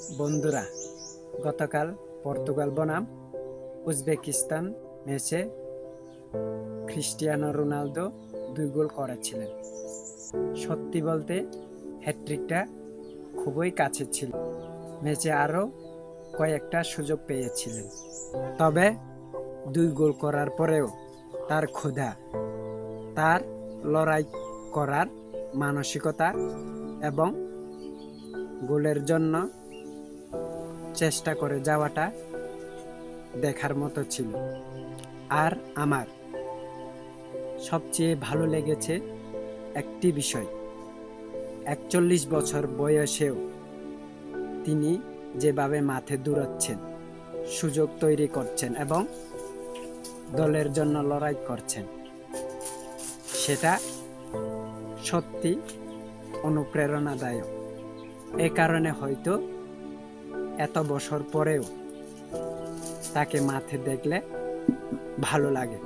বন্ধুরা, গতকাল পর্তুগাল বনাম উজবেকিস্তান ম্যাচে ক্রিস্টিয়ানো রোনালদো 2 গোল করেছিলেন। সত্যি বলতে হ্যাট্রিকটা খুবই কাছে ছিল। ম্যাচে আরও কয়েকটা সুযোগ পেয়েছিলেন, তবে 2 গোল করার পরেও তার ক্ষুধা, তার লড়াই করার মানসিকতা এবং গোলের জন্য চেষ্টা করে যাওয়াটা দেখার মতো ছিল। আর আমার সবচেয়ে ভালো লেগেছে একটি বিষয়, 41 বছর বয়সেও তিনি যেভাবে মাঠে দৌড়াচ্ছেন, সুযোগ তৈরি করছেন এবং দলের জন্য লড়াই করছেন, সেটা সত্যি অনুপ্রেরণাদায়ক। এ কারণে হয়তো এত বছর পরেও তাকে মাঠে দেখলে ভালো লাগে।